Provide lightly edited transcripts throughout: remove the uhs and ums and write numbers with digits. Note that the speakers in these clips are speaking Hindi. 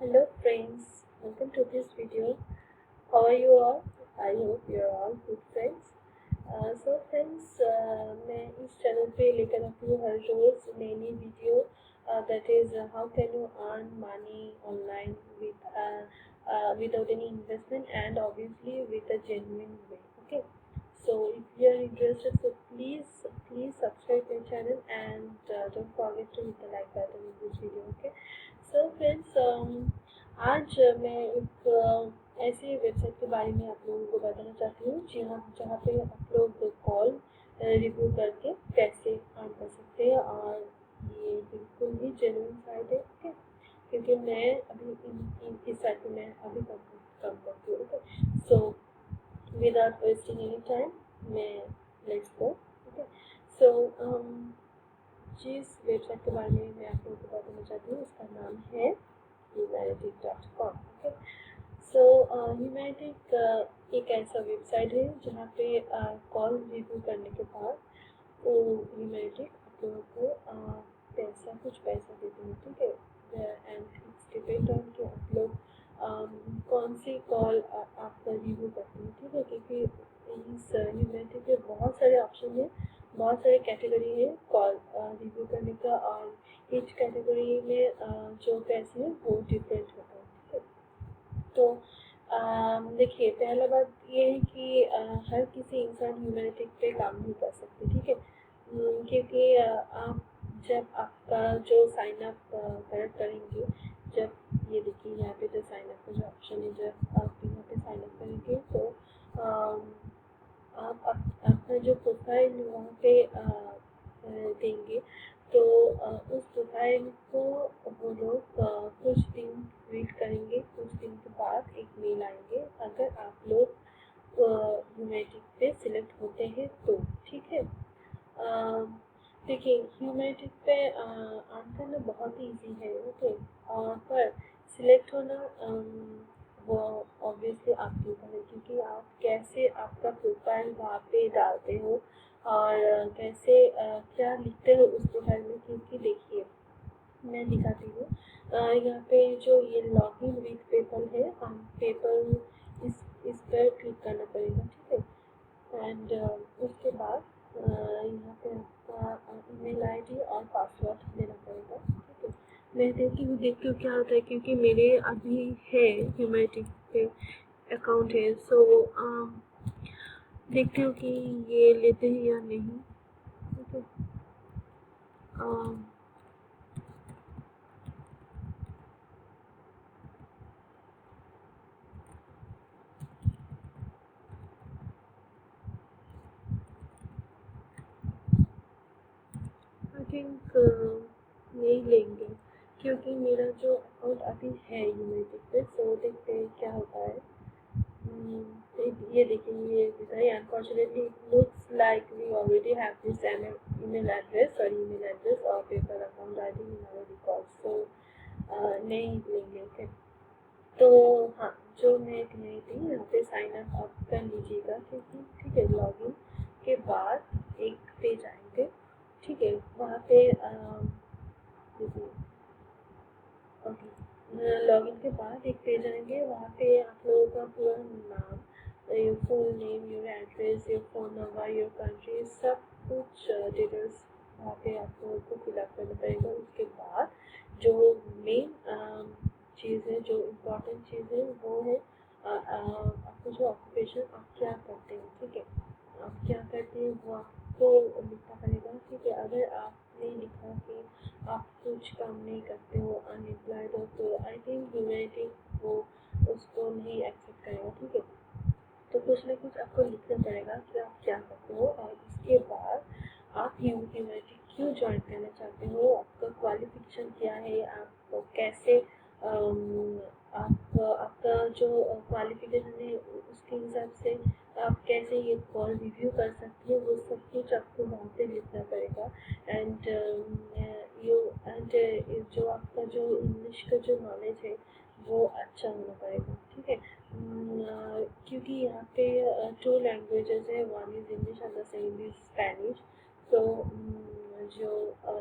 Hello friends, welcome to this video. How are you all? I hope you are all good friends. मैं इस चैनल पे लेकर आती हूँ हर रोज नई नई video that is how can you earn money online without any investment and obviously with a genuine way. Okay. So if you are interested, so please subscribe my channel and don't forget to hit the like button in this video. Okay. आज मैं एक ऐसे वेबसाइट के बारे में आप लोगों को बताना चाहती हूँ जहाँ जहाँ पे आप लोग कॉल रिव्यू करके पैसे अर्न कर सकते हैं और ये बिल्कुल ही जेन्युइन साइट है। ओके, क्योंकि मैं अभी इस साइट पे मैं अभी काम करती हूँ। Okay, so without wasting any time मैं लेट्स गो। ओके, सो जिस वेबसाइट के बारे में मैं आप लोगों को बताना चाहती हूँ उसका नाम है humantic.com। ओके, सो ह्यूमैनिटिक एक ऐसा वेबसाइट है जहाँ पे कॉल रिव्यू करने के बाद तो ह्यूमैनिटिक आप लोगों को कुछ पैसा देते हैं। ठीक है, एंड इट्स डिपेंड ऑन कि आप लोग कौन सी कॉल आपका रिव्यू करते हैं। ठीक है, क्योंकि इस ह्यूमैनिटिक पे बहुत सारे ऑप्शन है, बहुत सारे कैटेगरी है कॉल रिव्यू करने का और ईच कैटेगरी में जो पैसे हैं वो डिफरेंट होता है। ठीक है, तो देखिए पहला बात ये है कि हर किसी इंसान ह्यूमैनिटिक पे काम नहीं कर सकते। ठीक है, क्योंकि आप जब आपका जो साइन अप करेंगे, जब ये देखिए यहाँ पे जो साइन अप का जो ऑप्शन है, जब आप यहाँ पे साइन अप करेंगे तो अपना जो प्रोफाइल वहाँ पे देंगे तो उस प्रोफाइल को वो लोग कुछ दिन वेट करेंगे। कुछ दिन के बाद एक मेल आएंगे अगर आप लोग ह्यूमैनिटिक पे सिलेक्ट होते हैं तो। ठीक है, देखिए ह्यूमैनिटिक पे अर्न करना बहुत ईजी है। ओके, और पर सिलेक्ट होना वो ऑब्वियसली आपके ऊपर है, क्योंकि आप कैसे आपका प्रोफाइल वहाँ पे डालते हो और कैसे क्या लिखते हो उस प्रोफाइल में। क्योंकि देखिए मैं दिखाती हूँ यहाँ पे जो ये लॉगिन विथ पेपल है, हम पेपल इस पर क्लिक करना पड़ेगा। ठीक है, एंड उसके बाद यहाँ पे आपका ईमेल आईडी और पासवर्ड देना पड़ेगा। ठीक है, मैं देखती हूँ क्या होता है, क्योंकि मेरे अभी है ह्यूमैनिटिक पे अकाउंट है। सो देखती हूँ कि ये लेते हैं या नहीं। ठीक है, आई थिंक नहीं लेंगे, क्योंकि मेरा जो अकाउंट अभी है यूनाइटेड पे। सो देखते हैं क्या होता है। ये देखिए ये बताइए, unfortunately it looks like we already have this email address और PayPal account I D in our record. So नहीं लेंगे। ओके, तो हाँ, जो मैं कह रही थी यहाँ पे साइन अप आप कर लीजिएगा, क्योंकि ठीक है लॉगिन के बाद एक पेज आएंगे। ठीक है, वहाँ पे ओके, लॉगिन के बाद एक पेज आएंगे, वहाँ पे आप लोगों का पूरा नाम, your full name, your address, your phone number, your country, सब कुछ डिटेल्स वहाँ पे आप लोगों को फिलअप करना पड़ेगा। उसके बाद जो मेन चीज़ है, जो इम्पोर्टेंट चीज़ है वो है आपका जो ऑक्यूपेशन, आप क्या करते हो। ठीक है, आप क्या करते हैं वो आपको लिखना पड़ेगा। ठीक है, अगर आपने लिखा कि आप कुछ काम नहीं करते हो, अनएम्प्लॉयड हो, तो आई थिंक ह्यूमैनिटिक वो उसको नहीं एक्सेप्ट करेगा। ठीक है, तो कुछ ना कुछ आपको लिखना पड़ेगा कि आप क्या करते हो और उसके बाद आप ह्यूमैनिटी क्यों ज्वाइन करना चाहते हो, आपका क्वालिफिकेशन क्या है, आप कैसे आपका जो क्वालिफिकेशन है उसके हिसाब से आप कैसे ये कॉल रिव्यू कर सकती है, वो सब कुछ आपको वहाँ पे लिखना पड़ेगा। एंड जो आपका जो इंग्लिश का जो नॉलेज है वो अच्छा होना पड़ेगा। ठीक है, क्योंकि यहाँ पे टू लैंग्वेजेस है, one is English and the second is Spanish. तो जो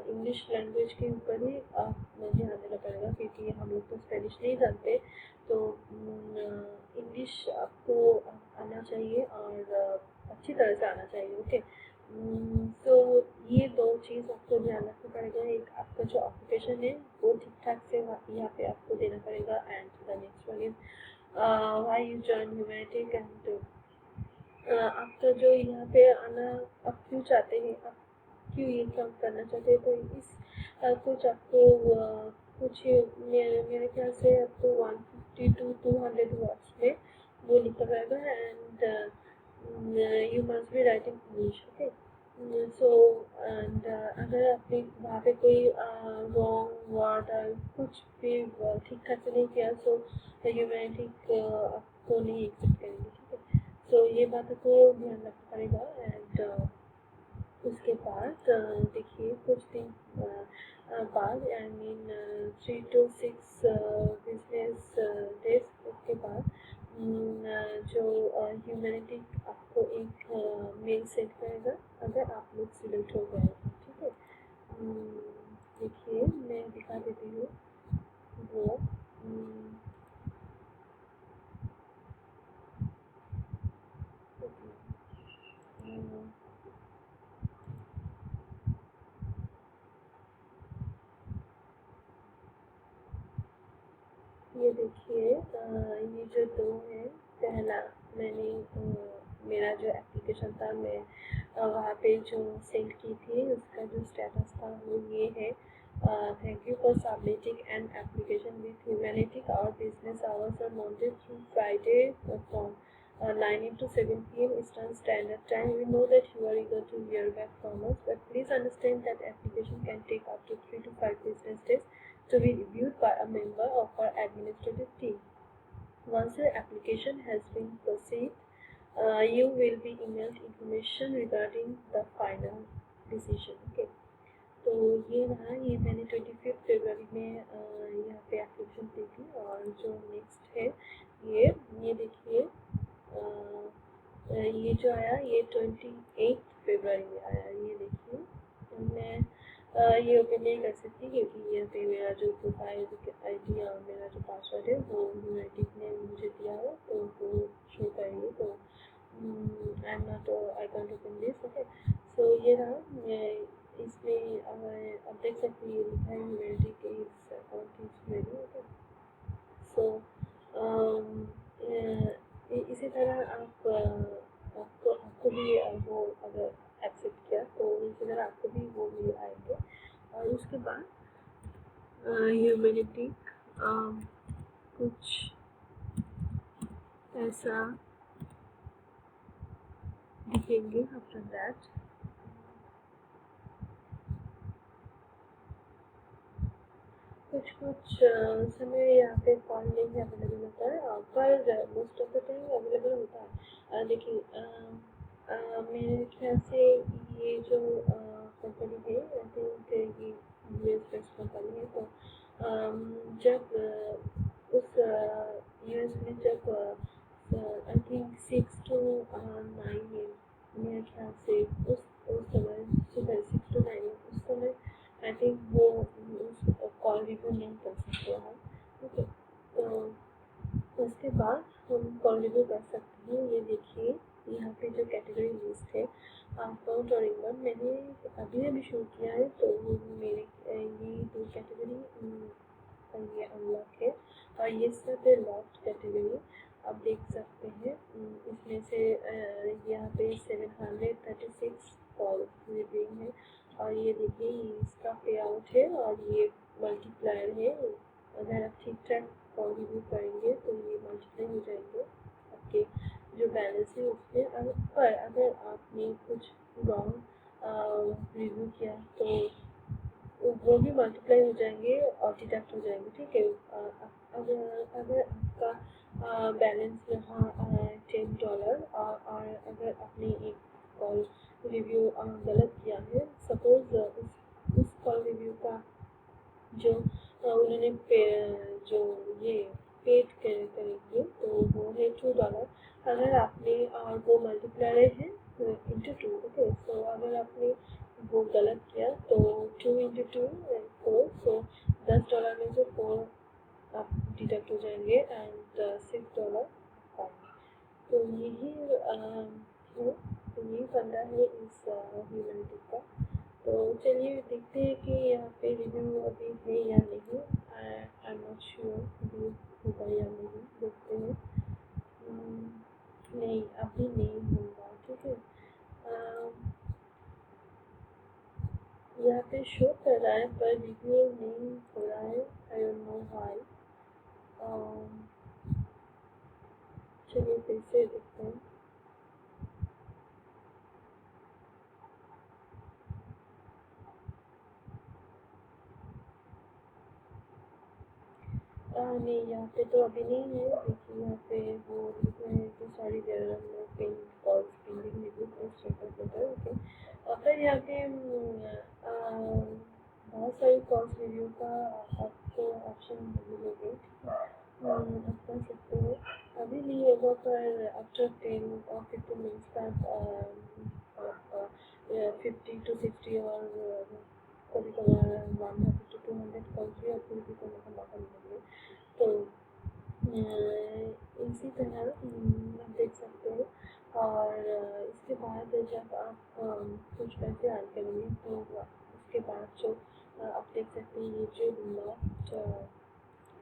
इंग्लिश लैंग्वेज के ऊपर ही ध्यान देना पड़ेगा, क्योंकि हम लोग तो स्पेनिश नहीं जानते, तो इंग्लिश आपको आना चाहिए और अच्छी तरह से आना चाहिए। ओके, तो ये दो चीज़ आपको ध्यान रखना पड़ेगा। एक आपका जो ऑक्यूपेशन है वो ठीक ठाक से यहाँ पे आपको देना पड़ेगा। And the next one is why you join humanities and आपका जो यहाँ पे आना आप क्यों चाहते हैं, आप क्यों ये काम करना चाहते हैं। तो इस कुछ आपको कुछ मेरे ख्याल से आपको 150 to 200 वर्ड्स में वो लिखा जाएगा। And you must be writing English. Okay, so and अगर आपने वहाँ पे कोई रॉन्ग वर्ड कुछ भी ठीक ठाक से नहीं किया, सो ह्यूमैनिटीज आपको नहीं एक्सेप्ट करेंगे। ठीक है, तो ये बात को ध्यान रखना पड़ेगा। एंड उसके बाद देखिए कुछ दिन बाद, I mean 3 to 6 business days, उसके बाद जो ह्यूमैनिटी आपको एक मेल सेंड करेगा अगर आप लोग सिलेक्ट हो गए। ठीक है, देखिए मैं दिखा देती हूँ वो। ये देखिए ये जो दो है, पहला मैंने मेरा जो एप्लीकेशन था मैं वहाँ पे जो सेंड की थी उसका जो स्टेटस था वो ये है। Thank you for submitting an application with humanities. Our business hours are Monday through Friday from 9 to 7 p.m. Eastern Standard Time. We know that you are eager to hear back from us, but please understand that application can take up to 3 to 5 business days to be reviewed by a member of our administrative team. Once your application has been processed, you will be emailed information regarding the final decision. Okay. तो ये रहा, ये मैंने 25 फरवरी में यहाँ पे एप्लीकेशन दी थी। और जो नेक्स्ट है ये देखिए ये जो आया ये 28 फरवरी में आया। ये देखिए मैं ये ओपन नहीं कर सकती क्योंकि ये पे मेरा जो प्रोफाइल आईडी और मेरा जो पासवर्ड है वो ह्यूमैनिटीज ने मुझे दिया है, तो वो शो करेंगे। तो I am not, I can't open this. Okay, so ये रहा, इसमें आप देख सकते हैं ये लिखा है ह्यूमैनिटी के इस अकाउंट इज रेडी। ओके, सो इसी तरह आपको भी वो अगर एक्सेप्ट किया तो इसी तरह आपको भी वो मिल आएंगे। और उसके बाद ह्यूमैनिटी कुछ ऐसा दिखेंगे। आफ्टर दैट कुछ समय यहाँ पे कॉल नहीं अवेलेबल होता है, पर most of the time available होता है। देखिए मेरे ख्याल से ये जो कंपनी है, आई थिंक ये US बेस्ड कंपनी है। तो जब उस US में जब आई थिंक 6 to 9 मेरे ख्याल से उस समय सुबह 6 to 9 उस समय आई थिंक वो उस कॉल रिव्यू नहीं कर सकते हैं। ओके, तो उसके बाद हम कॉल रिव्यू कर सकते हैं। ये देखिए यहाँ पे जो कैटेगरी लिस्ट है आउटबाउंड और इनबाउंड मैंने अभी शुरू किया है, तो मेरे ये दो कैटेगरी ये अनलॉक है और ये सब है लॉक्ड कैटेगरी। आप देख सकते हैं इसमें से यहाँ पे 736 कॉल रिव्यूइंग है। और ये देखिए इसका पे आउट है और ये मल्टीप्लायर है। अगर आप ठीक ठाक कॉल रिव्यू करेंगे तो ये मल्टीप्लाई हो जाएंगे आपके जो बैलेंस है उसमें। पर अगर आपने कुछ रॉन्ग रिव्यू किया तो वो भी मल्टीप्लाई हो जाएंगे और डिडक्ट हो जाएंगे। ठीक है, अगर आपका बैलेंस रहा $10 और अगर आपने एक कॉल रिव्यू गलत किया है, सपोज उस कॉल रिव्यू का जो उन्होंने जो ये पेड करेंगे तो वो है $2। अगर आपने और वो मल्टीप्लायर है into 2। ओके, सो अगर आपने वो गलत किया तो 2 into 2 4, सो $10 में से 4 आप डिडक्ट हो जाएंगे एंड $6 फाइन। तो यही है, तो यही फंडा है इस ह्यूमैनिटी का। तो चलिए देखते हैं कि यहाँ पे रिव्यू अभी है या नहीं। आई एम नॉट श्योर अभी होगा या नहीं, देखते हैं। नहीं, अभी नहीं होगा, ठीक है। यहाँ पे शो कर रहा है पर रिव्यू नहीं हो रहा है, आई डोंट नो व्हाई। चलिए फिर से देखते हैं। नहीं, यहाँ पे तो अभी नहीं है। देखिए यहाँ पे वो लिखा है कि sorry there are no paying calls pending review please check out later, okay. और फिर यहाँ पे बहुत सारी कॉल्स रिव्यू का आपको ऑप्शन मिलेंगे, आप कर सकते हो। अभी नहीं होगा पर आफ्टर 10 और 15 मिनट्स तक आप 50 to 60 और कभी कभार 100 to 200 कॉल्स भी आपको रिव्यू करने का मौका मिलेंगे। तो इसी तरह आप देख सकते हो। और इसके बाद जब आप कुछ पैसे ऐड करेंगे तो उसके बाद जो आप देख सकते हैं, ये जो लॉस्ट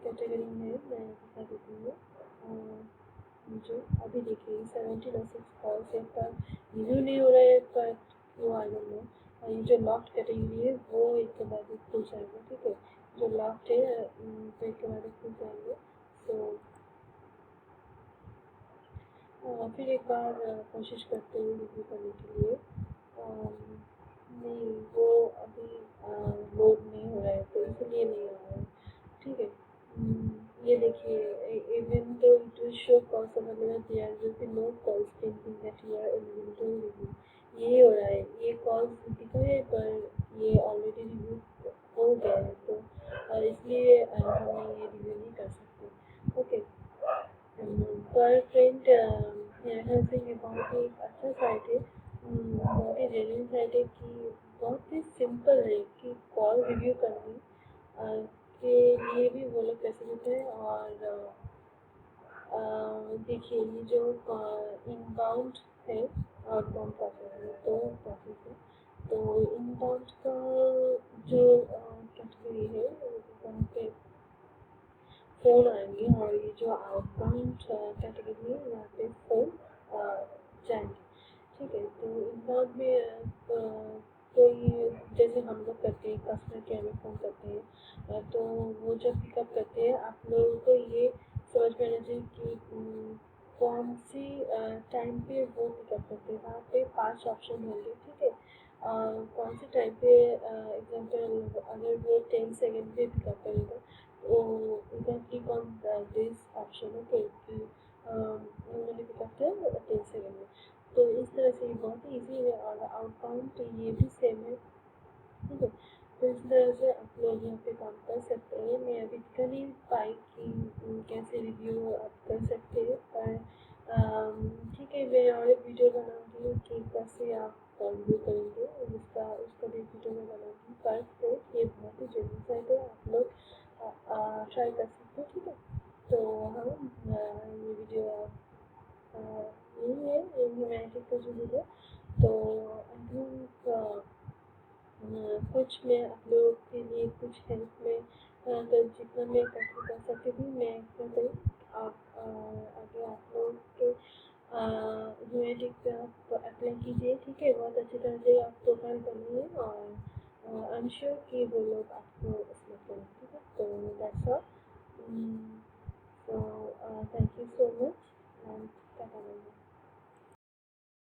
कैटेगरी है मैं बता देती हूँ। जो अभी देखिए 76 कॉल्स है पर रिव्यू नहीं हो रहा है, पर वो आ गया है। ये जो लॉस्ट कैटेगरी है वो एक के बाद एक खुल जाएगा, ठीक है। जो लॉस्ट है तो एक के बाद एक खुल जाएंगे। तो फिर एक बार कोशिश करते हैं रिव्यू करने के लिए। नहीं, वो अभी लोड नहीं हो रहा है तो इसलिए नहीं आ रहा है, ठीक है। ये देखिए, even though it will show calls available, there will be no calls pending that you are eligible to review. यही हो रहा है, ये कॉल्स दिखा है पर ये ऑलरेडी रिव्यू हो गया है, तो इसलिए हम ये रिव्यू नहीं कर सकते, ओके। पर फ्रेंड मेरे ख्याल से ये बहुत ही अच्छा साइट है, बहुत ही जेन्युइन साइट है कि बहुत ही सिंपल है कि कॉल रिव्यू करनी के लिए भी वो लोग पैसे देते हैं। और देखिए ये जो इनबाउंड है, आउटबाउंड प्रोसेस है, दो प्रोसेस है। तो इनबाउंड का जो कैटेगरी है वहाँ पे फ़ोन आएंगे और ये जो आउटबाउंड कैटेगरी है यहाँ पे फ़ोन जाएंगे, ठीक है। तो इनबाउंड में कोई जैसे हम लोग करते हैं कस्टमर केयर में फ़ोन करते हैं, तो वो जब पिकअप करते हैं आप लोगों को ये समझ में आना चाहिए कि कौन सी टाइम पे वो पिकअप करते हैं। वहाँ पे 5 ऑप्शन होंगे, ठीक है। कौन से टाइम पे एग्जाम्पल अगर वो 10 सेकेंड पे पिकअप करेगा तो you can click on this option, okay, कि उन्होंने पिकअप किया 10 सेकेंड में। तो इस तरह से ये बहुत ही ईजी है। और आउटबाउंड तो ये भी सेम है, ठीक है। तो इस तरह से आप लोग यहाँ पे काम कर सकते हैं। मैं अभी दिखा नहीं पाई कि कैसे रिव्यू आप कर सकते हैं, पर ठीक है, मैं और एक वीडियो बनाऊँगी कि कैसे आप रिव्यू करेंगे, उसका भी वीडियो मैं बनाऊँगी। पर फिर ये बहुत ही जेन्युइन साइट है, आप लोग ट्राई कर सकते हो, ठीक है। तो हम ये वीडियो यही है, ह्यूमैनिटी का जो वीडियो। तो आई थिंक कुछ मैं आप लोगों के लिए कुछ हेल्प में जितना मैं कर सकती थी मैं कर रही। आप आगे आप लोग के ह्यूमैनिटी पे आप अप्लाई कीजिए, ठीक है। बहुत अच्छी तरह से आप प्रोफाइल बनिए और आई एम श्योर कि वो लोग आपको इसमें करें, ठीक है। तो दैट्स ऑल।